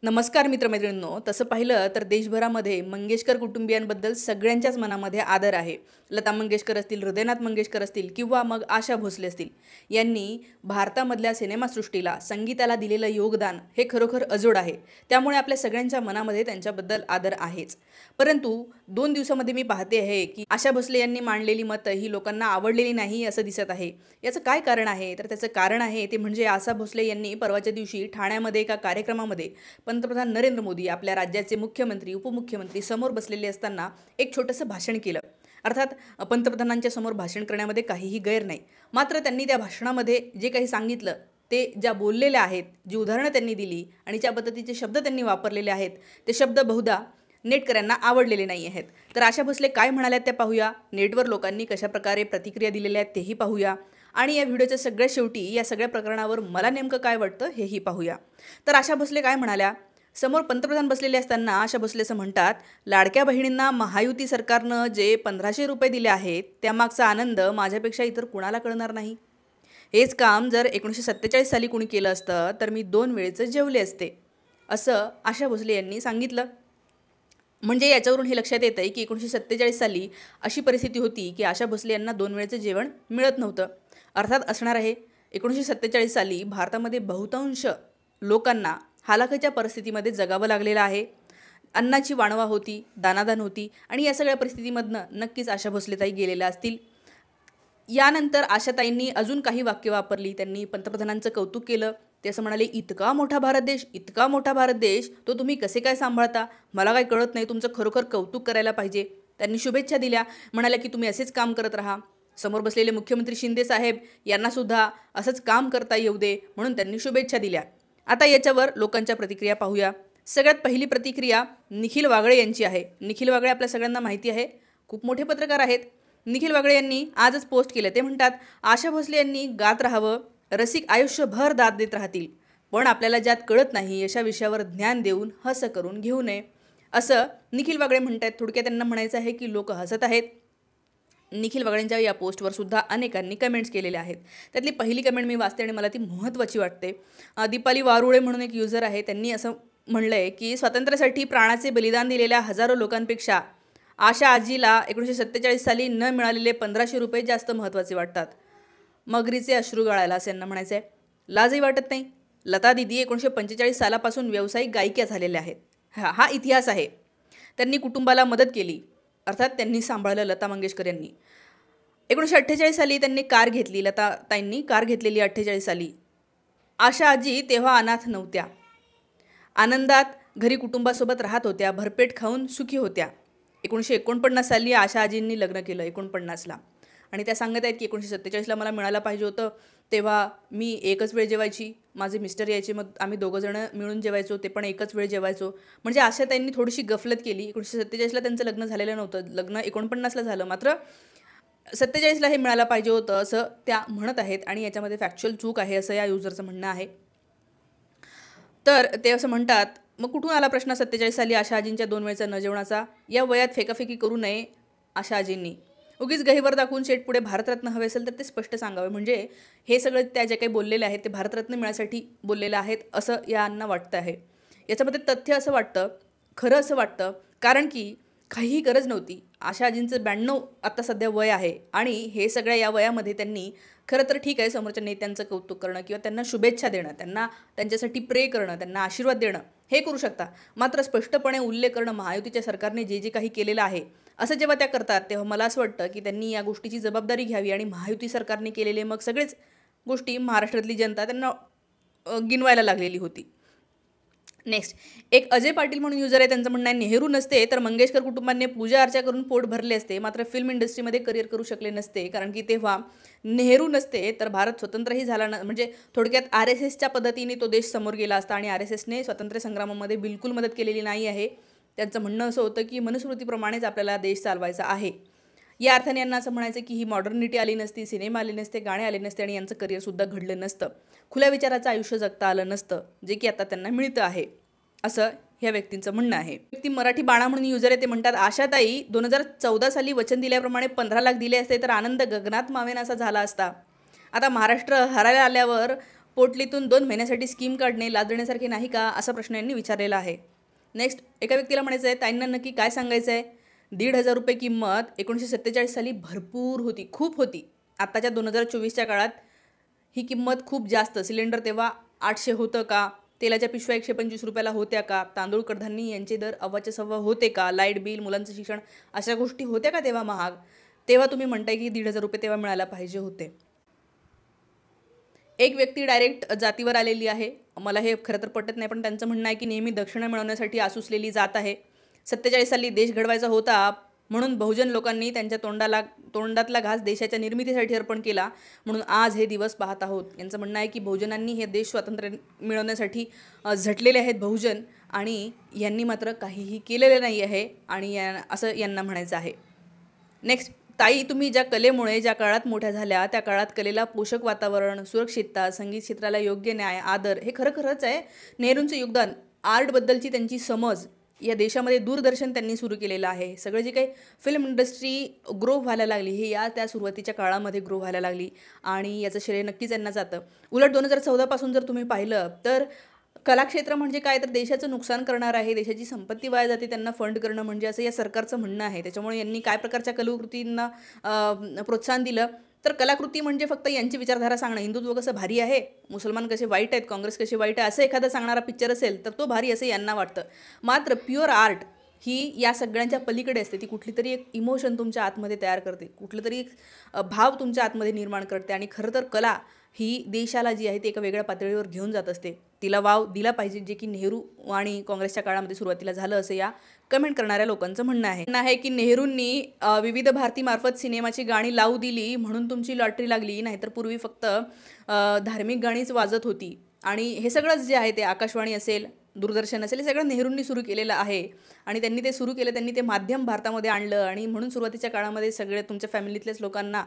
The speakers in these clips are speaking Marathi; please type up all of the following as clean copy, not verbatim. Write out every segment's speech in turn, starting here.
नमस्कार मित्रमैत्रिणींनो. तसं पाहिलं तर देशभरामध्ये मंगेशकर कुटुंबियांबद्दल सगळ्यांच्याच मनामध्ये आदर आहे. लता मंगेशकर असतील, हृदयनाथ मंगेशकर असतील किंवा मग आशा भोसले असतील. यांनी भारतामधल्या सिनेमासृष्टीला, संगीताला दिलेलं योगदान हे खरोखर अजोड आहे. त्यामुळे आपल्या सगळ्यांच्या मनामध्ये त्यांच्याबद्दल आदर आहेच. परंतु 2 दिवसामध्ये मी पाहते आहे की आशा भोसले यांनी मांडलेली मतं ही लोकांना आवडलेली नाही असं दिसत आहे. याचं काय कारण आहे? तर त्याचं कारण आहे ते म्हणजे आशा भोसले यांनी परवाच्या दिवशी ठाण्यामध्ये एका कार्यक्रमामध्ये पंतप्रधान नरेंद्र मोदी आपल्या राज्याचे मुख्यमंत्री, उपमुख्यमंत्री समोर बसलेले असताना एक छोटंसं भाषण केलं. अर्थात पंतप्रधानांच्या समोर भाषण करण्यामध्ये काहीही गैर नाही. मात्र त्यांनी त्या भाषणामध्ये जे काही सांगितलं, ते ज्या बोललेल्या आहेत, जी उदाहरणं त्यांनी दिली आणि ज्या पद्धतीचे शब्द त्यांनी वापरलेले आहेत, ते शब्द बहुधा नेटकऱ्यांना आवडलेले नाही आहेत. तर आशा भोसले काय म्हणाल्यात त्या पाहूया. नेटवर लोकांनी कशाप्रकारे प्रतिक्रिया दिलेल्या आहेत तेही पाहूया. आणि या व्हिडिओच्या सगळ्यात शेवटी या सगळ्या प्रकरणावर मला नेमकं काय वाटतं हेही पाहूया. तर आशा भोसले काय म्हणाल्या? समोर पंतप्रधान बसलेले असताना आशा भोसले असं म्हणतात, लाडक्या बहिणींना महायुती सरकारनं जे 1500 रुपये दिले आहेत त्यामागचा आनंद माझ्यापेक्षा इतर कुणाला कळणार नाही. हेच काम जर 1947 साली कुणी केलं असतं तर मी 2 वेळेचं जेवले असते, असं आशा भोसले यांनी सांगितलं. म्हणजे याच्यावरून हे लक्षात येतं आहे की 1947 साली अशी परिस्थिती होती की आशा भोसले यांना 2 वेळेचं जेवण मिळत नव्हतं. अर्थात असणार आहे 1947 साली भारतामध्ये बहुतांश लोकांना हालाखीच्या परिस्थितीमध्ये जगावं लागलेलं आहे. अन्नाची वाणवा होती, दानादान होती आणि या सगळ्या परिस्थितीमधनं नक्कीच आशा भोसलेताई गेलेल्या असतील. यानंतर आशाताईंनी अजून काही वाक्य वापरली. त्यांनी पंतप्रधानांचं कौतुक केलं. ते असं म्हणाले, इतका मोठा भारत देश, इतका मोठा भारत देश, तो तुम्ही कसे काय सांभाळता? मला काय कळत नाही. तुमचं खरोखर कौतुक करायला पाहिजे. त्यांनी शुभेच्छा दिल्या. म्हणाल्या की तुम्ही असेच काम करत राहा. समोर बसलेले मुख्यमंत्री शिंदे साहेब यांनासुद्धा असंच काम करता येऊ दे म्हणून त्यांनी शुभेच्छा दिल्या. आता याच्यावर लोकांच्या प्रतिक्रिया पाहूया. सगळ्यात पहिली प्रतिक्रिया निखिल वागळे यांची आहे. निखिल वागळे आपल्या सगळ्यांना माहिती आहे, खूप मोठे पत्रकार आहेत. निखिल वागळे यांनी आजच पोस्ट केलं. ते म्हणतात, आशा भोसले यांनी गात राहावं, रसिक आयुष्यभर दाद देत राहतील, पण आपल्याला ज्यात कळत नाही अशा विषयावर ज्ञान देऊन हसं करून घेऊ नये, असं निखिल वागळे म्हणतात. थोडक्यात त्यांना म्हणायचं आहे की लोक हसत आहेत. निखिल वागळेंच्या या पोस्टवर सुद्धा अनेकांनी कमेंट्स केलेल्या आहेत. त्यातली पहिली कमेंट मी वाचते आणि मला ती महत्त्वाची वाटते. दीपाली वारुळे म्हणून एक युजर आहे. त्यांनी असं म्हणलं आहे की स्वातंत्र्यासाठी प्राणाचे बलिदान दिलेल्या हजारो लोकांपेक्षा आशा आजीला 1947 साली न मिळालेले 1500 रुपये जास्त महत्त्वाचे वाटतात. मगरीचे अश्रू गळायला असं यांना म्हणायचं आहे. लाजही वाटत नाही. लता दिदी 1945 सालापासून व्यावसायिक गायिका झालेल्या आहेत. हा इतिहास आहे. त्यांनी कुटुंबाला मदत केली, अर्थात त्यांनी सांभाळलं लता मंगेशकर यांनी. 1948 साली त्यांनी कार घेतली. लता ताईंनी कार घेतलेली 48 साली. आशा आजी तेव्हा अनाथ नव्हत्या. आनंदात घरी कुटुंबासोबत राहत होत्या, भरपेट खाऊन सुखी होत्या. 1949 साली आशा आजींनी लग्न केलं, 49ला. आणि त्या सांगत आहेत की 1947ला मला मिळायला पाहिजे होतं, तेव्हा मी एकच वेळ जेवायची, माझे मिस्टर यायचे, मग आम्ही दोघंजणं मिळून जेवायचो, ते पण एकच वेळ जेवायचो. म्हणजे आशाताईंनी थोडीशी गफलत केली. 1947ला त्यांचं लग्न झालेलं नव्हतं, लग्न 49ला झालं. मात्र 47ला हे मिळायला पाहिजे होतं असं त्या म्हणत आहेत आणि याच्यामध्ये फॅक्च्युअल चूक आहे असं या युजरचं म्हणणं आहे. तर ते असं म्हणतात, मग कुठून आला प्रश्न 47 साली आशा आजींच्या 2 वेळचा न जेवणाचा? या वयात फेकाफेकी करू नये आशा आजींनी. उगीच गहिवर दाखवून शेट पुढे भारतरत्न हवे असेल तर ते स्पष्ट सांगावे. म्हणजे हे सगळं त्या जे काही बोललेले आहेत ते भारतरत्न मिळण्यासाठी बोललेलं आहेत असं यांना वाटतं आहे. याच्यामध्ये तथ्य असं वाटतं, खरं असं वाटतं, कारण की काहीही गरज नव्हती. आशा आजींचं 92 आत्ता सध्या वय आहे आणि हे सगळ्या या वयामध्ये त्यांनी खरं तर ठीक आहे समोरच्या नेत्यांचं कौतुक करणं किंवा त्यांना शुभेच्छा देणं, त्यांना त्यांच्यासाठी प्रे करणं, त्यांना आशीर्वाद देणं हे करू शकता. मात्र स्पष्टपणे उल्लेख करणं महायुतीच्या सरकारने जे जे काही केलेलं आहे असं जेव्हा त्या करतात तेव्हा मला असं वाटतं की त्यांनी या गोष्टीची जबाबदारी घ्यावी आणि महायुती सरकारने केलेले मग सगळेच गोष्टी महाराष्ट्रातली जनता त्यांना गिनवायला लागलेली होती. नेक्स्ट एक अजय पाटील म्हणून युजर आहे. त्यांचं म्हणणं आहे, नेहरू नसते तर मंगेशकर कुटुंबाने पूजा अर्चा करून पोट भरले असते, मात्र फिल्म इंडस्ट्रीमध्ये करिअर करू शकले नसते, कारण की तेव्हा नेहरू नसते तर भारत स्वतंत्रही झाला म्हणजे थोडक्यात RSSच्या पद्धतीने तो देश समोर गेला असता आणि RSSने स्वातंत्र्य संग्रामामध्ये बिलकुल मदत केलेली नाही आहे. त्यांचं म्हणणं असं होतं की मनुस्मृतीप्रमाणेच आपल्याला देश चालवायचा आहे. या अर्थाने यांना असं म्हणायचं की ही मॉडर्निटी आली नसती, सिनेमा आले नसते, गाणे आले नसते आणि यांचं करिअरसुद्धा घडलं नसतं, खुल्या विचाराचं आयुष्य जगता आलं नसतं, जे की आता त्यांना मिळतं आहे असं ह्या व्यक्तींचं म्हणणं आहे. व्यक्ती मराठी बाणा म्हणून युजर आहे. ते म्हणतात, आशाताई 2014 साली वचन दिल्याप्रमाणे 15 लाख दिले असते तर आनंद गगनात मावेन असा झाला असता. आता महाराष्ट्र हरायला आल्यावर पोटलीतून 2 महिन्यासाठी स्कीम काढणे लाजण्यासारखे नाही का, असा प्रश्न यांनी विचारलेला आहे. नेक्स्ट, एका व्यक्तीला म्हणायचं आहे, ताईंना नक्की काय सांगायचं आहे. 1,500 रुपये किंमत 1947 साली भरपूर होती, खूप होती. आत्ताच्या 2024च्या काळात ही किंमत खूप जास्त. सिलेंडर तेव्हा 800 होतं का, तेलाच्या पिशव्या 125 रुपयाला होत्या का, तांदूळ कडधान्य यांचे दर अव्वाचे सव्वा होते का, लाईट बिल, मुलांचं शिक्षण, अशा गोष्टी होत्या का तेव्हा महाग. तेव्हा तुम्ही म्हणताय की 1,500 रुपये तेव्हा मिळायला पाहिजे होते. एक व्यक्ती डायरेक्ट जातीवर आलेली आहे. मला हे खरं तर पटत नाही, पण त्यांचं म्हणणं आहे की नेहमी दक्षिणा मिळवण्यासाठी आसुसलेली जात आहे. 47 साली देश घडवायचा होता, म्हणून बहुजन लोकांनी त्यांच्या तोंडातला घास देशाच्या निर्मितीसाठी अर्पण केला, म्हणून आज हे दिवस पाहत आहोत. यांचं म्हणणं आहे की बहुजनांनी हे देश स्वातंत्र्य मिळवण्यासाठी झटलेले आहेत बहुजन, आणि यांनी मात्र काहीही केलेलं नाही आहे, आणि असं यांना म्हणायचं आहे. नेक्स्ट, ताई, तुम्ही ज्या कलेमुळे ज्या काळात मोठ्या झाल्या, त्या काळात कलेला पोषक वातावरण, सुरक्षितता, संगीत क्षेत्राला योग्य न्याय, आदर, हे खरंच आहे. नेहरूंचं योगदान, आर्टबद्दलची त्यांची समज, या देशामध्ये दूरदर्शन त्यांनी सुरू केलेलं आहे. सगळं जे काही फिल्म इंडस्ट्री ग्रो व्हायला लागली, हे त्या सुरुवातीच्या काळामध्ये ग्रो व्हायला लागली, आणि याचं श्रेय नक्कीच यांना जातं. उलट 2014 जर तुम्ही पाहिलं तर कलाक्षेत्र म्हणजे काय, तर देशाचं नुकसान करणार आहे, देशाची संपत्ती वाया जाते त्यांना फंड करणं म्हणजे, असं या सरकारचं म्हणणं आहे. त्याच्यामुळे यांनी काय प्रकारच्या कलाकृतींना प्रोत्साहन दिलं, तर कलाकृती म्हणजे फक्त यांची विचारधारा सांगणं, हिंदुत्व कसं भारी आहे, मुसलमान कसे वाईट आहेत, काँग्रेस कसे वाईट आहे, असं एखादा सांगणारा पिक्चर असेल तर तो भारी असं यांना वाटतं. मात्र प्युअर आर्ट ही या सगळ्यांच्या पलीकडे असते. ती कुठली तरी एक इमोशन तुमच्या आतमध्ये तयार करते, कुठलं तरी एक भाव तुमच्या आतमध्ये निर्माण करते, आणि खरं तर कला ही देशाला जी आहे ती एका वेगळ्या पातळीवर घेऊन जात असते. तिला वाव दिला पाहिजे, जे की नेहरू आणि काँग्रेसच्या काळामध्ये सुरुवातीला झालं, असं या कमेंट करणाऱ्या लोकांचं म्हणणं आहे की नेहरूंनी विविध भारतीमार्फत सिनेमाची गाणी लावू दिली म्हणून तुमची लॉटरी लागली, नाहीतर पूर्वी फक्त धार्मिक गाणीच वाजत होती. आणि हे सगळंच जे आहे ते आकाशवाणी असेल, दूरदर्शन असेल, हे सगळं नेहरूंनी सुरू केलेलं आहे, आणि त्यांनी ते सुरू केलं, त्यांनी ते माध्यम भारतामध्ये आणलं, आणि म्हणून सुरुवातीच्या काळामध्ये सगळे तुमच्या फॅमिलीतल्याच लोकांना,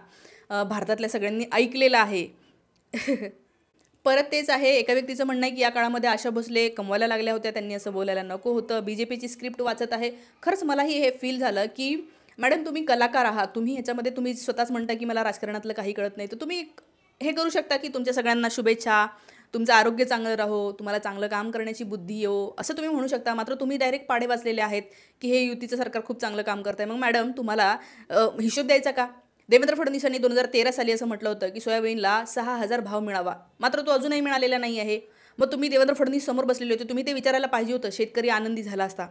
भारतातल्या सगळ्यांनी ऐकलेलं आहे. परत तेच आहे, एका व्यक्तीचं म्हणणं आहे की या काळामध्ये आशा भोसले कमवायला लागल्या होत्या, त्यांनी असं बोलायला नको होतं. BJPची स्क्रिप्ट वाचत आहे. खरंच मलाही हे फील झालं की मॅडम, तुम्ही कलाकार आहात, तुम्ही ह्याच्यामध्ये तुम्ही स्वतःच म्हणता की मला राजकारणातलं काही कळत नाही, तर तुम्ही हे करू शकता की तुमच्या सगळ्यांना शुभेच्छा, तुमचं आरोग्य चांगलं राहो, तुम्हाला चांगलं काम करण्याची बुद्धी येऊ, असं तुम्ही म्हणू शकता. मात्र तुम्ही डायरेक्ट पाडे वाचलेले आहेत की हे युतीचं सरकार खूप चांगलं काम करत आहे. मग मॅडम, तुम्हाला हिशोब द्यायचा का? देवेंद्र फडणवीसांनी 2013 साली असं म्हटलं होतं की सोयाबीनला 6,000 भाव मिळावा, मात्र तो अजूनही मिळालेला नाही आहे. मग तुम्ही देवेंद्र फडणवीस समोर बसलेले होते, तुम्ही ते विचारायला पाहिजे होतं, शेतकरी आनंदी झाला असता.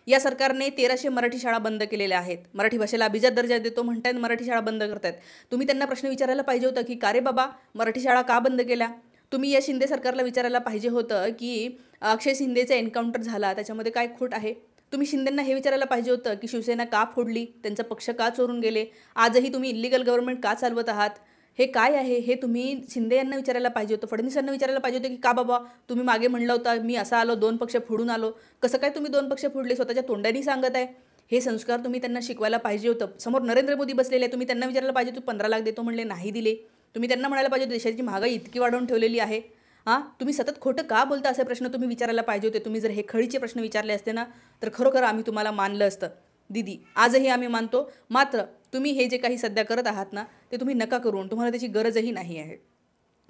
या सरकारने 1300 मराठी शाळा बंद केलेल्या आहेत. मराठी भाषेला अभिजात दर्जा देतो म्हणतायत, मराठी शाळा बंद करतायत. तुम्ही त्यांना प्रश्न विचारायला पाहिजे होतं की का रे बाबा, मराठी शाळा का बंद केल्या? तुम्ही या शिंदे सरकारला विचारायला पाहिजे होतं की अक्षय शिंदेचा एन्काउंटर झाला, त्याच्यामध्ये काय खोट आहे? तुम्ही शिंदेंना हे विचारायला पाहिजे होतं की शिवसेना का फोडली, त्यांचा पक्ष का चोरून गेले, आजही तुम्ही इल्लिगल गव्हर्नमेंट का चालवत आहात, हे काय आहे, हे तुम्ही शिंदे यांना विचारायला पाहिजे होतं. फडणवीसांना विचारायला पाहिजे होतं की का बाबा, तुम्ही मागे म्हणलं होता मी असा आलो, 2 पक्ष फोडून आलो, कसं काय तुम्ही 2 पक्ष फोडले, स्वतःच्या तोंडाने सांगत आहे. हे संस्कार तुम्ही त्यांना शिकवायला पाहिजे होतं. समोर नरेंद्र मोदी बसलेले, तुम्ही त्यांना विचारायला पाहिजे, तू 15 लाख देतो म्हणले, नाही दिले. तुम्ही त्यांना म्हणायला पाहिजे देशाची महागाई इतकी वाढवून ठेवलेली आहे, तुम्ही सतत खोटं का बोलता, असे प्रश्न तुम्ही विचारायला पाहिजे होते. तुम्ही जर हे खळीचे प्रश्न विचारले असते ना, तर खरोखर आम्ही तुम्हाला मानलं असतं. दीदी, आजही आम्ही मानतो. मात्र तुम्ही हे जे काही सध्या करत आहात ना, ते तुम्ही नका करून, तुम्हाला त्याची गरजही नाही आहे.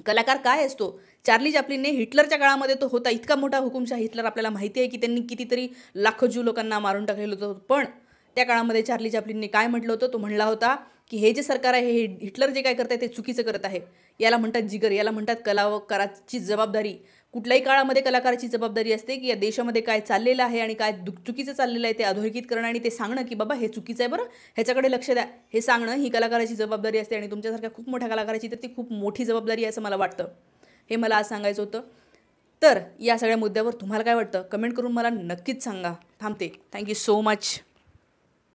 कलाकार काय असतो? चार्ली चॅप्लिनने हिटलरच्या काळामध्ये तो होता इतका मोठा हुकुमशाह हिटलर, आपल्याला माहिती आहे की त्यांनी कितीतरी लाखो ज्यू लोकांना मारून टाकलेलं होतं. पण त्या काळामध्ये चार्ली चॅप्लिनने काय म्हटलं होतं? तो म्हणला होता की हे जे सरकार आहे, हे हिटलर जे काय करत आहे ते चुकीचं करत आहे. याला म्हणतात जिगर, याला म्हणतात कलाकाराची जबाबदारी. कुठल्याही काळामध्ये कलाकाराची जबाबदारी असते की या देशामध्ये काय चाललेलं आहे आणि काय चुकीचं चाललेलं आहे ते अधोरेखित करणं, आणि ते सांगणं की बाबा हे चुकीचं आहे, बरं ह्याच्याकडे लक्ष द्या, हे सांगणं ही कलाकाराची जबाबदारी असते. आणि तुमच्यासारख्या खूप मोठ्या कलाकाराची तर ती खूप मोठी जबाबदारी आहे असं मला वाटतं. हे मला आज सांगायचं होतं. तर या सगळ्या मुद्द्यावर तुम्हाला काय वाटतं, कमेंट करून मला नक्कीच सांगा. थांबते. Thank you so much.